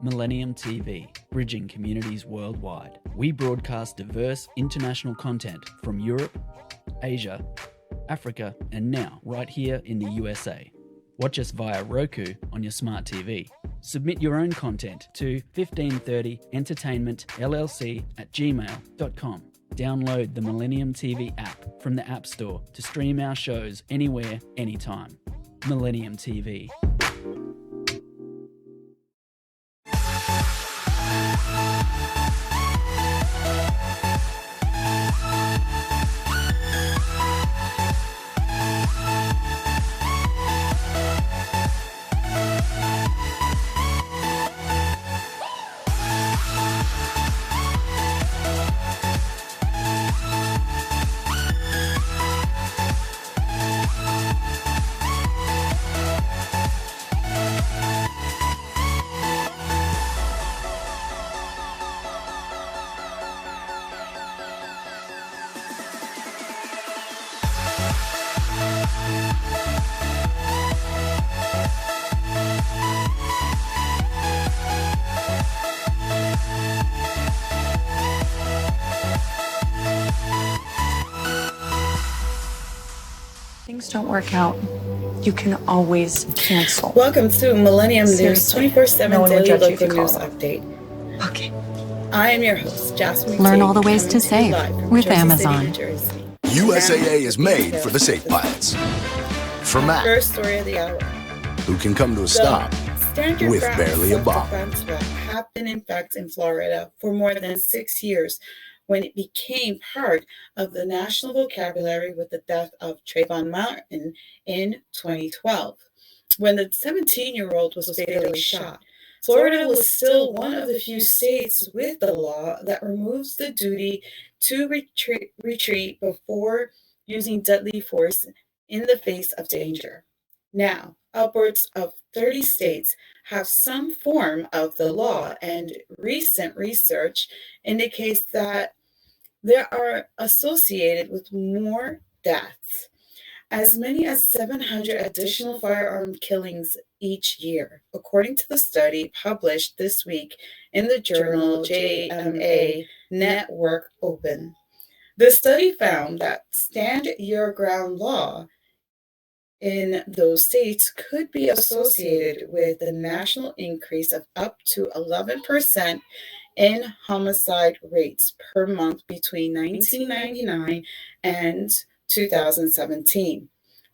Millennium TV, bridging communities worldwide. We broadcast diverse international content from Europe, Asia, Africa, and now right here in the USA. Watch us via Roku on your smart TV. Submit your own content to 1530entertainmentllc@gmail.com. Download the Millennium TV app from the App Store to stream our shows anywhere, anytime. Millennium TV. Things don't work out, you can always cancel. Welcome to Millennium News 24/7 daily local news update. Okay. I am your host, Jasmine. Learn all the ways to save with Amazon. USAA is made for the safe pilots. For Matt, First story of the hour. who can come to a stop Standard with ground barely a bomb. self-defense law have been in fact in Florida for more than 6 years, when it became part of the national vocabulary with the death of Trayvon Martin in 2012. When the 17-year-old was fatally shot, Florida was still one of the few states with the law that removes the duty to retreat before using deadly force in the face of danger. Now, upwards of 30 states have some form of the law, and recent research indicates that they are associated with more deaths, as many as 700 additional firearm killings each year, according to the study published this week in the journal JMA Network Open. The study found that stand your ground law in those states could be associated with a national increase of up to 11% in homicide rates per month between 1999 and 2017.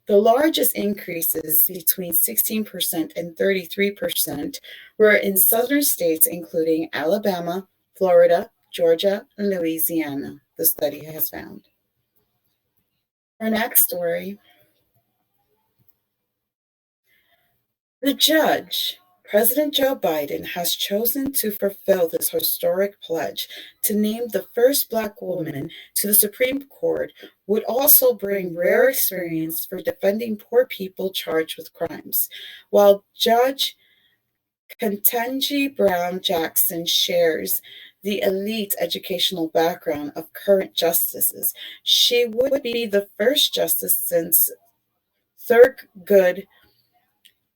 The largest increases, between 16% and 33%, were in southern states including Alabama, Florida, Georgia, and Louisiana, the study has found. Our next story. The judge, President Joe Biden, has chosen to fulfill this historic pledge to name the first Black woman to the Supreme Court would also bring rare experience for defending poor people charged with crimes. While Judge Ketanji Brown Jackson shares the elite educational background of current justices, she would be the first justice since Thurgood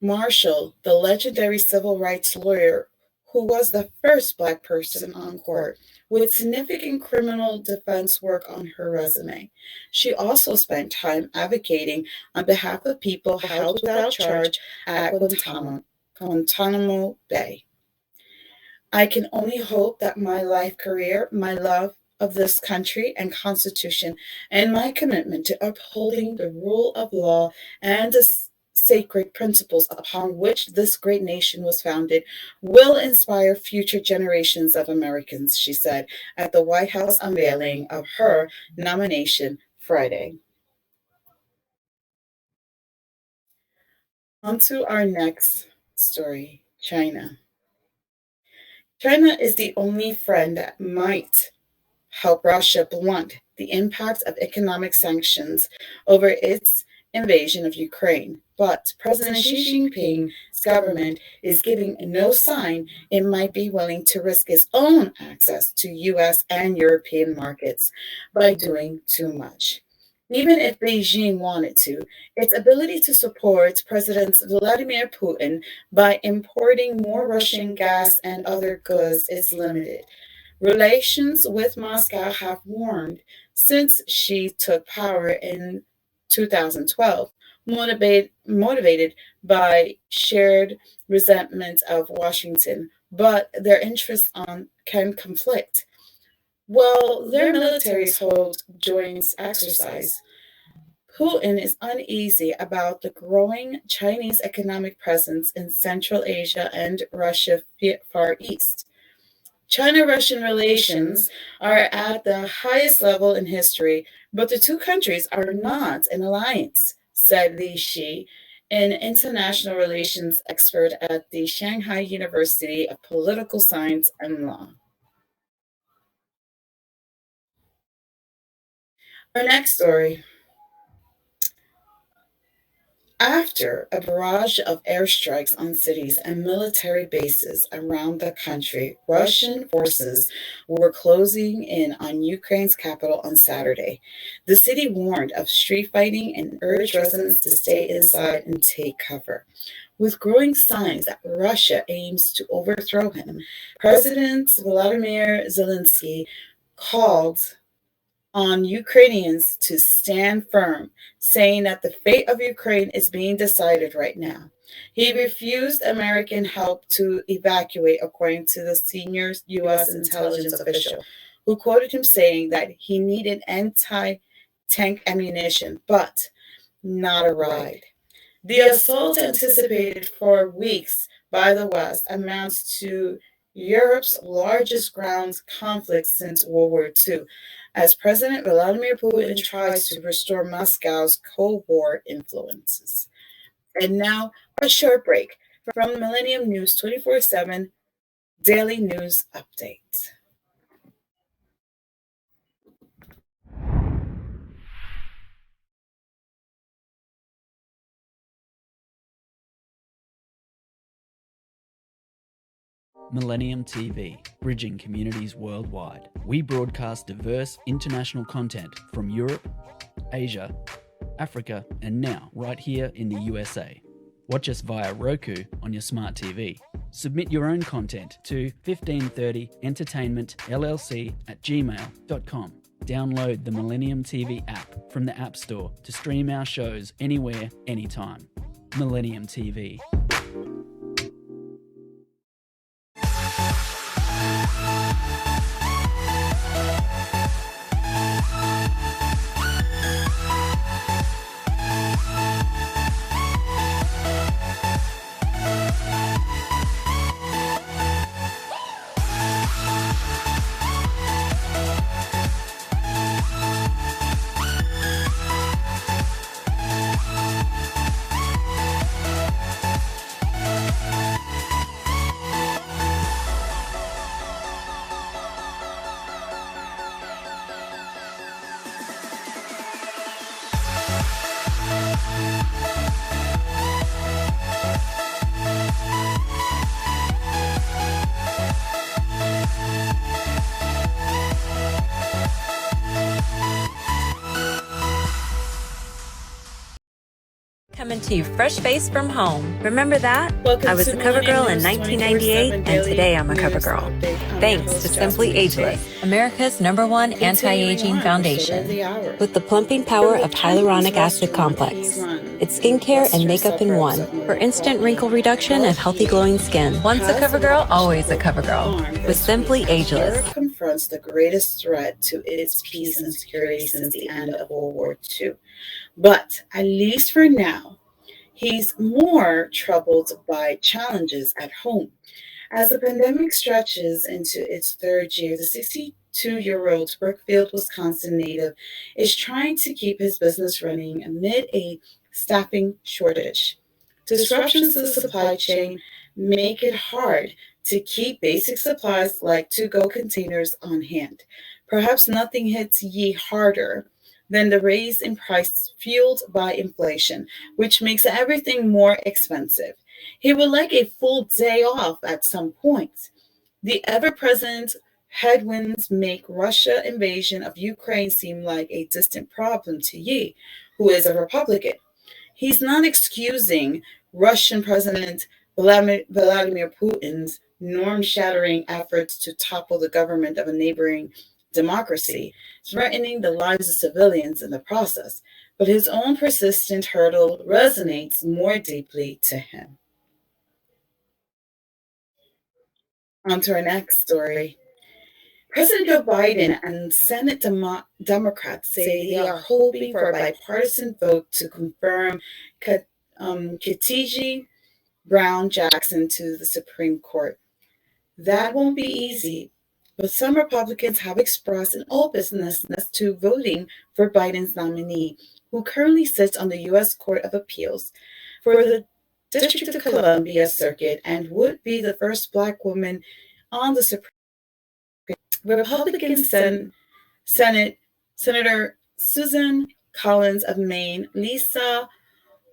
Marshall, the legendary civil rights lawyer who was the first Black person on court, with significant criminal defense work on her resume. She also spent time advocating on behalf of people held without charge at Guantanamo Bay. I can only hope that my life career, my love of this country and Constitution, and my commitment to upholding the rule of law and the sacred principles upon which this great nation was founded will inspire future generations of Americans, she said at the White House unveiling of her nomination Friday. On to our next story, China. China is the only friend that might help Russia blunt the impact of economic sanctions over its invasion of Ukraine. But President Xi Jinping's government is giving no sign it might be willing to risk its own access to U.S. and European markets by doing too much. even if Beijing wanted to, its ability to support President Vladimir Putin by importing more Russian gas and other goods is limited. Relations with Moscow have warmed since Xi took power in 2012, motivated by shared resentment of Washington, but their interests can conflict. While their militaries hold joint exercise, Putin is uneasy about the growing Chinese economic presence in Central Asia and Russia Far East. China-Russian relations are at the highest level in history, but the two countries are not an alliance, said Li Shi, an international relations expert at the Shanghai University of Political Science and Law. Our next story. After a barrage of airstrikes on cities and military bases around the country, Russian forces were closing in on Ukraine's capital on Saturday. The city warned of street fighting and urged residents to stay inside and take cover. With growing signs that Russia aims to overthrow him, President Volodymyr Zelensky called on Ukrainians to stand firm, saying that the fate of Ukraine is being decided right now. He refused American help to evacuate, according to the senior U.S. intelligence official, who quoted him saying that he needed anti-tank ammunition, but not a ride. The assault, anticipated for weeks by the West, amounts to Europe's largest ground conflict since World War II, as President Vladimir Putin tries to restore Moscow's Cold War influences. And now, a short break from Millennium News 24/7 Daily News Update. Millennium TV, bridging communities worldwide. We broadcast diverse international content from Europe, Asia, Africa, and now right here in the USA. Watch us via Roku on your smart TV. Submit your own content to 1530entertainmentllc@gmail.com. Download the Millennium TV app from the App Store to stream our shows anywhere, anytime. Millennium TV. Coming to you fresh-faced from home. Remember that? Welcome I was to a cover girl in Millennium News 1998, 24/7 and Daily today I'm a cover News girl. Update. I'm Thanks your to host, Simply Jasmine. Ageless, America's #1 anti-aging foundation, with the plumping power of hyaluronic acid complex. It's skincare and makeup in one for instant wrinkle reduction and healthy glowing skin. Once a cover girl, always a cover girl. With Simply Ageless. Europe confronts the greatest threat to its peace and security since the end of World War II. But at least for now, he's more troubled by challenges at home. As the pandemic stretches into its third year, the 62-year-old Brookfield, Wisconsin native is trying to keep his business running amid a staffing shortage. Disruptions to the supply chain make it hard to keep basic supplies like to-go containers on hand. Perhaps nothing hits Yi harder than the raise in price fueled by inflation, which makes everything more expensive. He would like a full day off at some point. The ever-present headwinds make Russia invasion of Ukraine seem like a distant problem to Yi, who is a Republican. He's not excusing Russian President Vladimir Putin's norm-shattering efforts to topple the government of a neighboring democracy, threatening the lives of civilians in the process. But his own persistent hurdle resonates more deeply to him. On to our next story. President Joe Biden and Senate Democrats say they are hoping for a bipartisan vote to confirm Ketanji Brown Jackson to the Supreme Court. That won't be easy, but some Republicans have expressed an openness to voting for Biden's nominee, who currently sits on the U.S. Court of Appeals for the District of Columbia Circuit and would be the first Black woman on the Supreme Court. Republican Senator Susan Collins of Maine, Lisa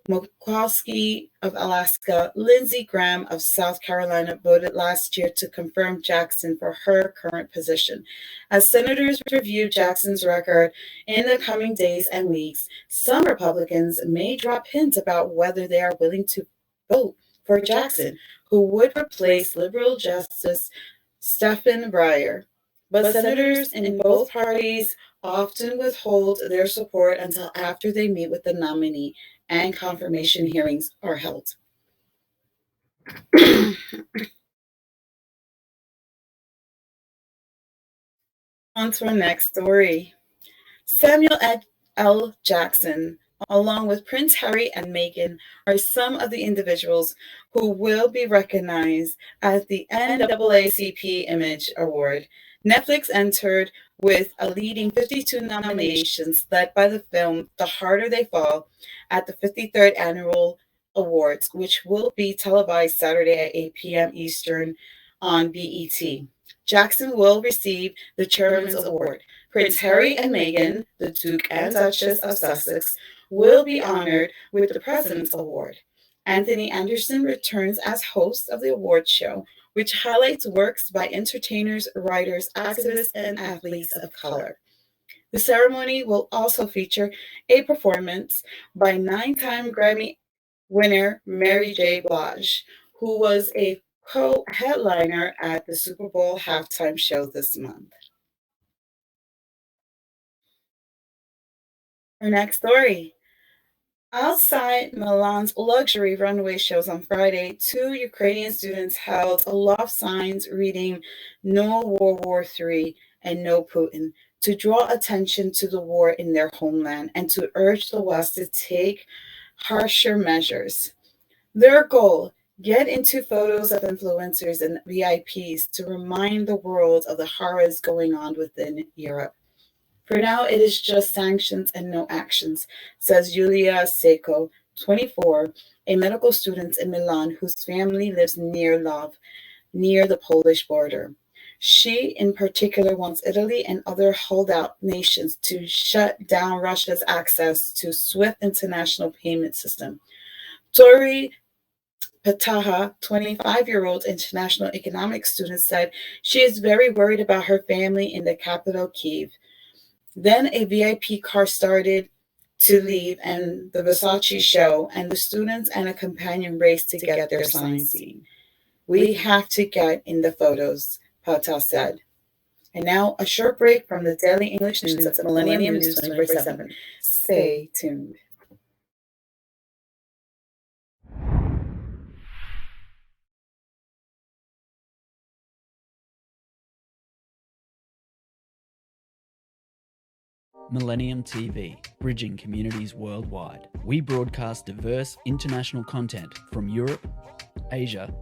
Murkowski of Alaska, Lindsey Graham of South Carolina voted last year to confirm Jackson for her current position. As senators review Jackson's record in the coming days and weeks, some Republicans may drop hints about whether they are willing to vote for Jackson, who would replace liberal Justice Stephen Breyer. But senators in both parties often withhold their support until after they meet with the nominee and confirmation hearings are held. On to our next story. Samuel L. Jackson, along with Prince Harry and Meghan, are some of the individuals who will be recognized at the NAACP Image Award. Netflix entered with a leading 52 nominations, led by the film The Harder They Fall, at the 53rd Annual Awards, which will be televised Saturday at 8 p.m. Eastern on BET. Jackson will receive the Chairman's Award. Prince Harry and Meghan, the Duke and Duchess of Sussex, will be honored with the President's Award. Anthony Anderson returns as host of the award show, which highlights works by entertainers, writers, activists, and athletes of color. The ceremony will also feature a performance by 9-time Grammy winner Mary J. Blige, who was a co-headliner at the Super Bowl halftime show this month. Our next story. Outside Milan's luxury runway shows on Friday, 2 Ukrainian students held aloft signs reading "No World War III" and "No Putin" to draw attention to the war in their homeland and to urge the West to take harsher measures. Their goal: get into photos of influencers and VIPs to remind the world of the horrors going on within Europe. For now, it is just sanctions and no actions, says Yulia Seko, 24, a medical student in Milan whose family lives near Lvov, near the Polish border. She, in particular, wants Italy and other holdout nations to shut down Russia's access to SWIFT international payment system. Tori Pataha, 25-year-old international economics student, said she is very worried about her family in the capital, Kyiv. Then a VIP car started to leave and the Versace show, and the students and a companion raced to get their sign seen. We have to get in the photos, Pata said. And now a short break from the daily English news of Millennium News 24/7. Stay tuned. Millennium TV, bridging communities worldwide. We broadcast diverse international content from Europe, Asia,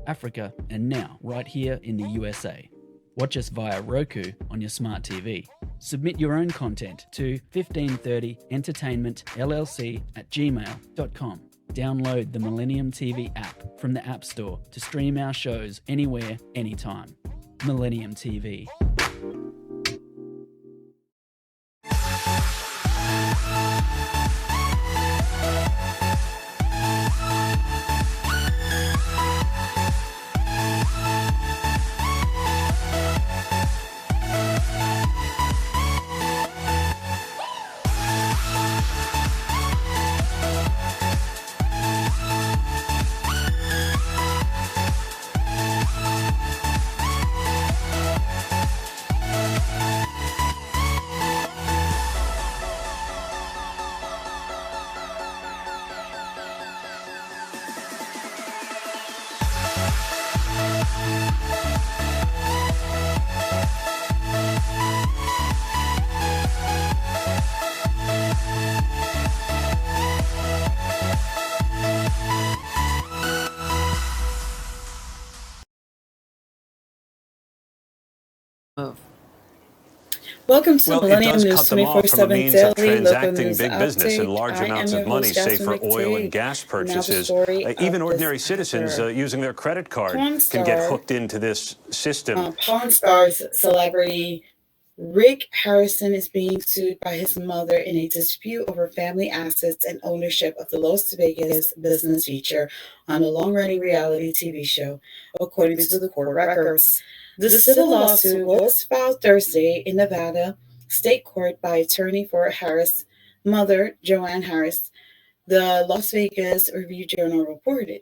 Africa, and now right here in the USA. Watch us via Roku on your smart TV. Submit your own content to 1530entertainmentllc@gmail.com. Download the Millennium TV app from the App Store to stream our shows anywhere, anytime. Millennium TV. Welcome to Well, it Millennium does News cut them off from a 24/7 means of Daily Local transacting News big business and Update. large I am amounts your of money, host, say Jasmine for oil and McTague. gas Now the purchases. story Even of ordinary this citizens actor. using their credit card Porn can get star, hooked into this system. Pawn Stars celebrity Rick Harrison is being sued by his mother in a dispute over family assets and ownership of the Las Vegas business feature on a long-running reality TV show, according to the court records. The civil lawsuit was filed Thursday in Nevada State Court by attorney for Harris' mother, Joanne Harris, the Las Vegas Review-Journal reported.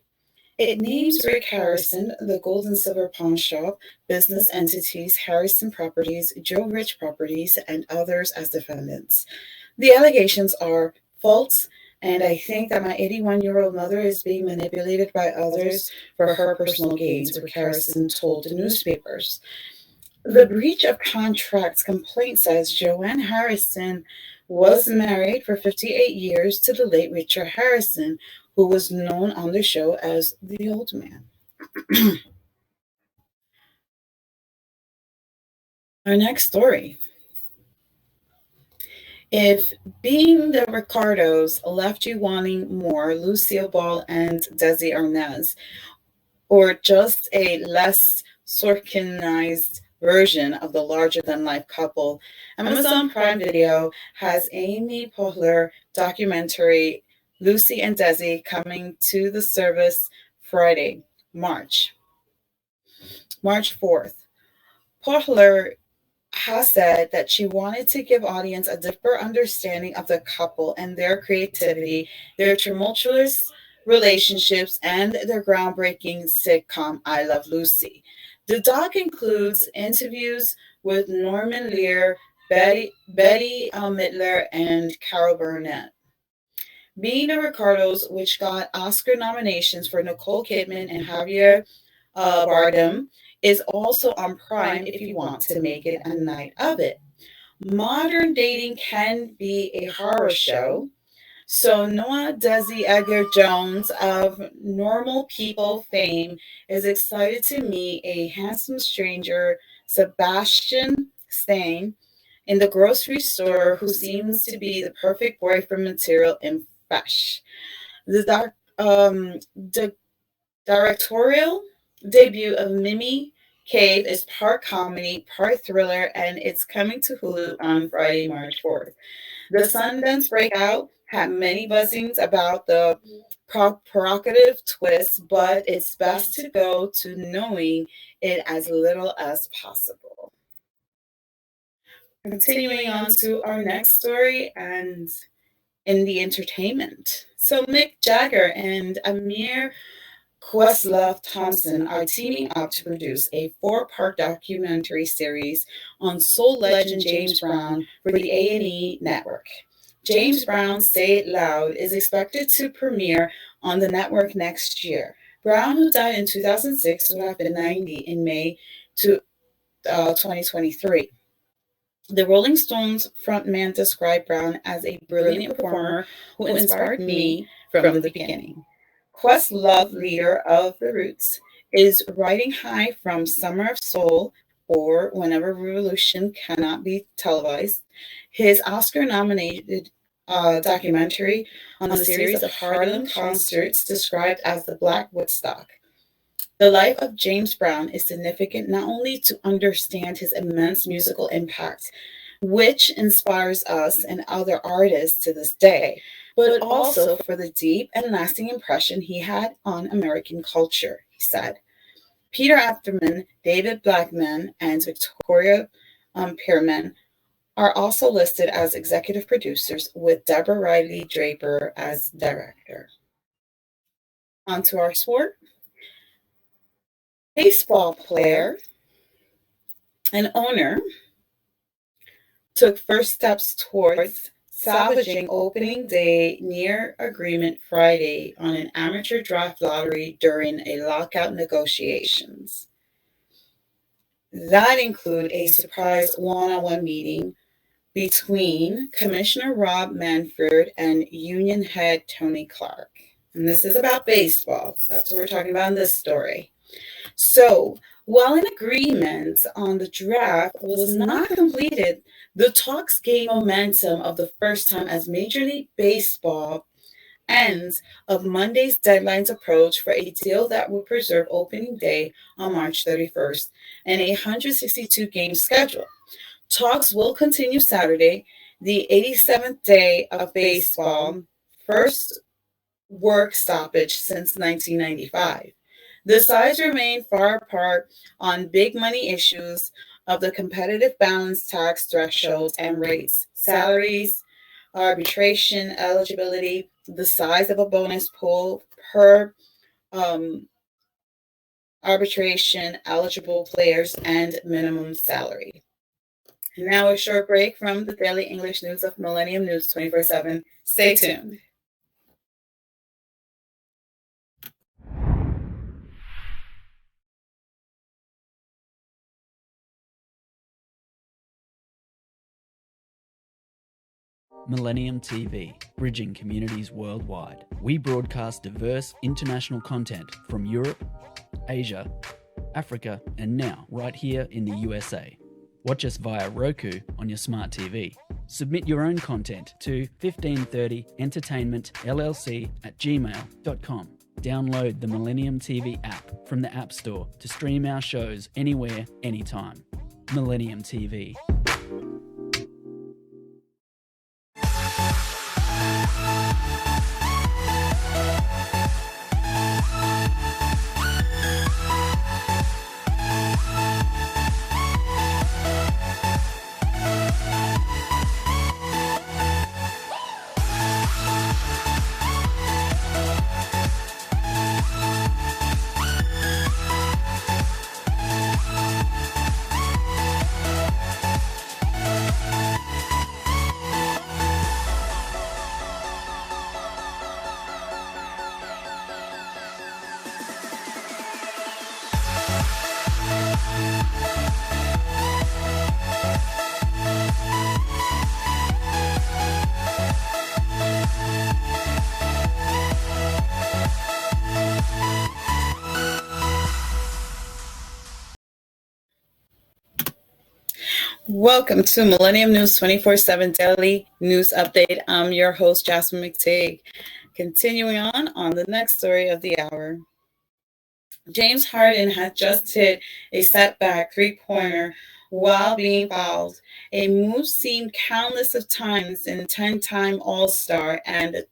It names Rick Harrison, the Gold and Silver Pawn Shop, business entities, Harrison Properties, Joe Rich Properties, and others as defendants. The allegations are false, and I think that my 81-year-old mother is being manipulated by others for her personal gains, Rick Harrison told the newspapers. The breach of contracts complaint says Joanne Harrison was married for 58 years to the late Richard Harrison, who was known on the show as the Old Man. Our next story. If being the Ricardos left you wanting more, Lucille Ball and Desi Arnaz, or just a less Sorkinized version of the larger-than-life couple, Amazon Prime Video has Amy Poehler documentary Lucy and Desi coming to the service Friday, March 4th. Poehler has said that she wanted to give audience a deeper understanding of the couple and their creativity, their tumultuous relationships, and their groundbreaking sitcom, I Love Lucy. The doc includes interviews with Norman Lear, Betty Midler, and Carol Burnett. Being the Ricardos, which got Oscar nominations for Nicole Kidman and Javier Bardem, is also on Prime if you want to make it a night of it. Modern dating can be a horror show, so Noah Desi Edgar Jones of Normal People fame is excited to meet a handsome stranger, Sebastian Stain, in the grocery store who seems to be the perfect boyfriend material in Fresh. The directorial debut of Mimi Cave is part comedy, part thriller, and it's coming to Hulu on Friday, March 4th. The Sundance Breakout had many buzzings about the provocative twist, but it's best to go to knowing it as little as possible. Continuing on to our next story, and in the entertainment. So Mick Jagger and Amir Questlove Thompson are teaming up to produce a 4-part documentary series on soul legend James Brown for the A&E network. James Brown's Say It Loud is expected to premiere on the network next year. Brown, who died in 2006, would have been 90 in May 2023. The Rolling Stones frontman described Brown as a brilliant performer who inspired me from the beginning. Questlove, leader of The Roots, is riding high from Summer of Soul, or Whenever Revolution Cannot Be Televised, his Oscar-nominated documentary on the series of Harlem concerts described as the Black Woodstock. The life of James Brown is significant not only to understand his immense musical impact, which inspires us and other artists to this day, but also for the deep and lasting impression he had on American culture, he said. Peter Afterman, David Blackman, and Victoria Pearman are also listed as executive producers, with Deborah Riley Draper as director. On to our sport. Baseball player and owner took first steps towards salvaging opening day near agreement Friday on an amateur draft lottery during a lockout negotiations. That include a surprise one-on-one meeting between Commissioner Rob Manfred and union head Tony Clark. And this is about baseball. That's what we're talking about in this story. So, While an agreement on the draft was not completed, the talks gained momentum of the first time as Major League Baseball ends of Monday's deadlines approach for a deal that would preserve opening day on March 31st and a 162 game schedule. Talks will continue Saturday, the 87th day of baseball, first work stoppage since 1995. The sides remain far apart on big money issues of the competitive balance tax thresholds and rates, salaries, arbitration eligibility, the size of a bonus pool per arbitration eligible players, and minimum salary. Now a short break from the daily English news of Millennium News 24/7. Stay tuned. Millennium TV, bridging communities worldwide. We broadcast diverse international content from Europe, Asia, Africa, and now right here in the USA. Watch us via Roku on your smart TV. Submit your own content to 1530entertainmentllc@gmail.com. Download the Millennium TV app from the App Store to stream our shows anywhere, anytime. Millennium TV. Welcome to Millennium News 24/7 Daily News Update. I'm your host, Jasmine McTague. Continuing on the next story of the hour. James Harden had just hit a setback three-pointer while being fouled, a move seen countless of times in 10-time All-Star and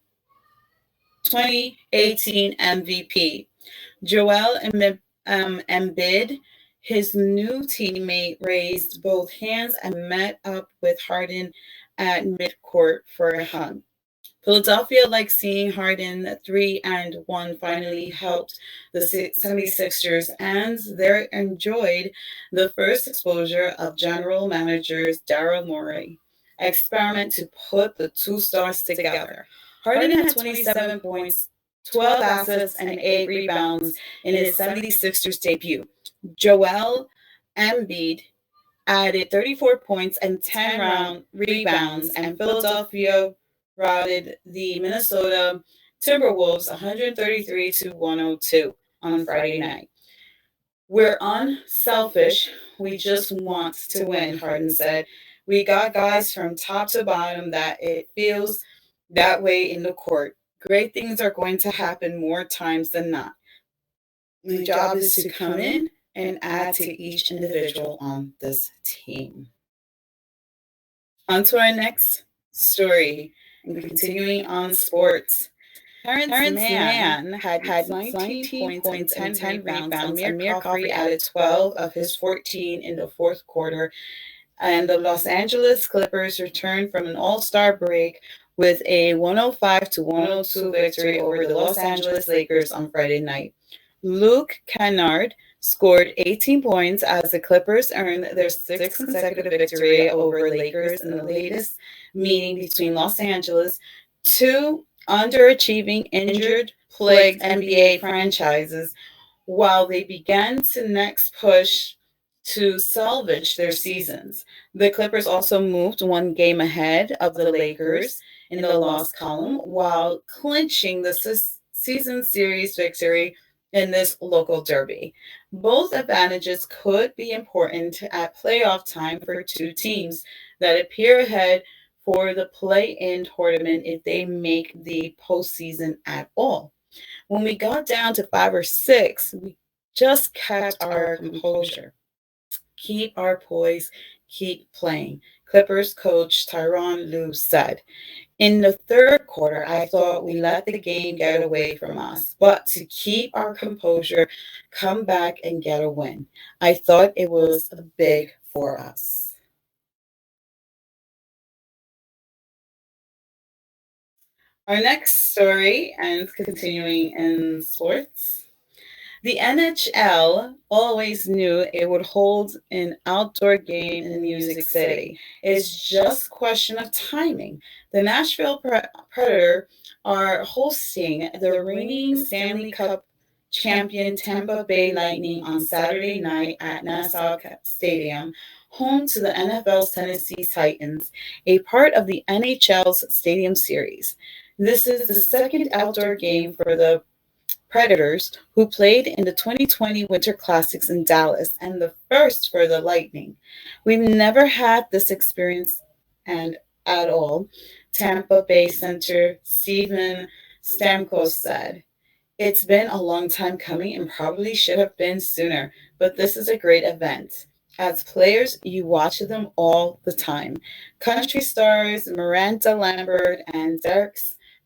2018 MVP. Joel Embiid, his new teammate, raised both hands and met up with Harden at midcourt for a hug. Philadelphia likes seeing Harden 3-1 finally helped the 76ers, and they enjoyed the first exposure of general managers Daryl Morey experiment to put the two stars together. Harden had 27 points, 12 assists, and 8 rebounds in his 76ers debut. Joel Embiid added 34 points and 10 rebounds, and Philadelphia routed the Minnesota Timberwolves 133-102 on Friday night. We're unselfish. We just want to win, Harden said. We got guys from top to bottom that it feels that way in the court. Great things are going to happen more times than not. My job is to come in and add to each individual on this team. On to our next story, and continuing on sports. Terrence Mann had 19 points and 10 rebounds. Amir Coffey added 12 of his 14 in the fourth quarter. And the Los Angeles Clippers returned from an all-star break with a 105-102 victory over the Los Angeles Lakers on Friday night. Luke Kennard scored 18 points as the Clippers earned their sixth consecutive victory over Lakers in the latest meeting between Los Angeles, two underachieving, injured-plagued NBA franchises, while they began to next push to salvage their seasons. The Clippers also moved one game ahead of the Lakers in the loss column while clinching the season series victory in this local derby. Both advantages could be important at playoff time for two teams that appear ahead for the play-in tournament if they make the postseason at all. When we got down to 5 or 6, we just kept our composure. Keep our poise, keep playing. Clippers coach Tyronn Lue said. In the third quarter, I thought we let the game get away from us, but to keep our composure, come back and get a win. I thought it was big for us. Our next story, and continuing in sports. The NHL always knew it would hold an outdoor game in Music City. It's just a question of timing. The Nashville Predator are hosting the reigning Stanley Cup champion Tampa Bay Lightning on Saturday night at Nassau Stadium, home to the NFL's Tennessee Titans, a part of the NHL's Stadium Series. This is the second outdoor game for the Predators, who played in the 2020 Winter Classics in Dallas, and the first for the Lightning. We've never had this experience and at all, Tampa Bay center Steven Stamkos said. It's been a long time coming and probably should have been sooner, but this is a great event. As players, you watch them all the time. Country stars Miranda Lambert and Derek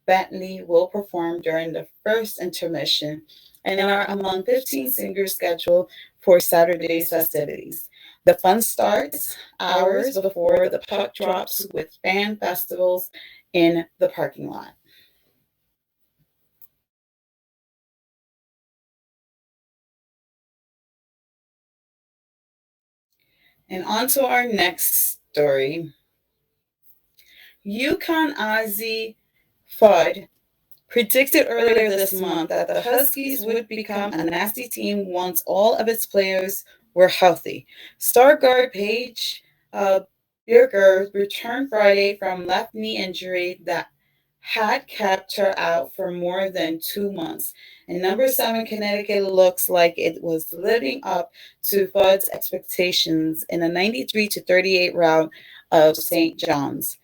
Bentley will perform during the first intermission and are among 15 singers scheduled for Saturday's festivities. The fun starts hours before the puck drops with fan festivals in the parking lot. And on to our next story. Yukon Ozzy Fudd predicted earlier this month that the Huskies would become a nasty team once all of its players were healthy. Star guard Paige Bierger returned Friday from left knee injury that had kept her out for more than 2 months. And number 7 Connecticut looks like it was living up to Fudd's expectations in a 93-38 rout of St. John's.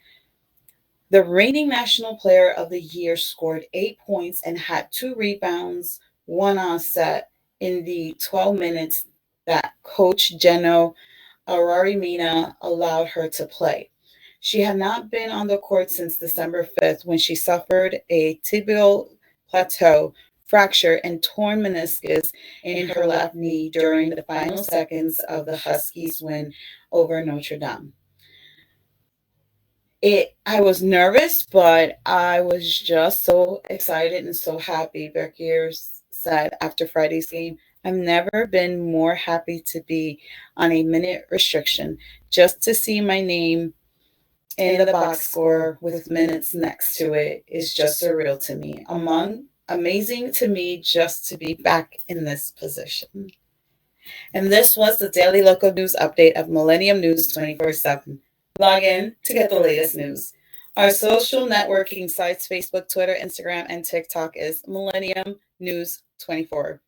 The reigning National Player of the Year scored 8 points and had 2 rebounds, 1 offset in the 12 minutes that coach Geno Ararimina allowed her to play. She had not been on the court since December 5th when she suffered a tibial plateau fracture and torn meniscus in her left knee during the final seconds of the Huskies' win over Notre Dame. I was nervous, but I was just so excited and so happy. Berkier said after Friday's game, I've never been more happy to be on a minute restriction. Just to see my name in the box score with minutes next to it is just surreal to me. Amazing to me just to be back in this position. And this was the Daily Local News Update of Millennium News 24/7. Log in to get the latest news. Our social networking sites, Facebook, Twitter, Instagram, and TikTok is Millennium News 24.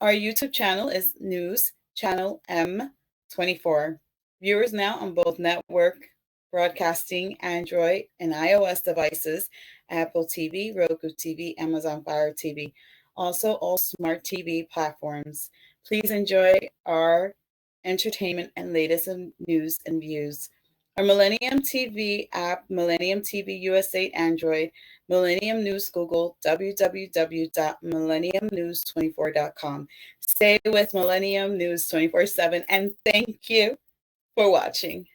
Our YouTube channel is News Channel M24. Viewers now on both network broadcasting Android and iOS devices, Apple TV, Roku TV, Amazon Fire TV, also all smart TV platforms. Please enjoy our entertainment and latest news and views. Our Millennium TV app, Millennium TV USA Android, Millennium News Google, www.millenniumnews24.com. Stay with Millennium News 24/7 and thank you for watching.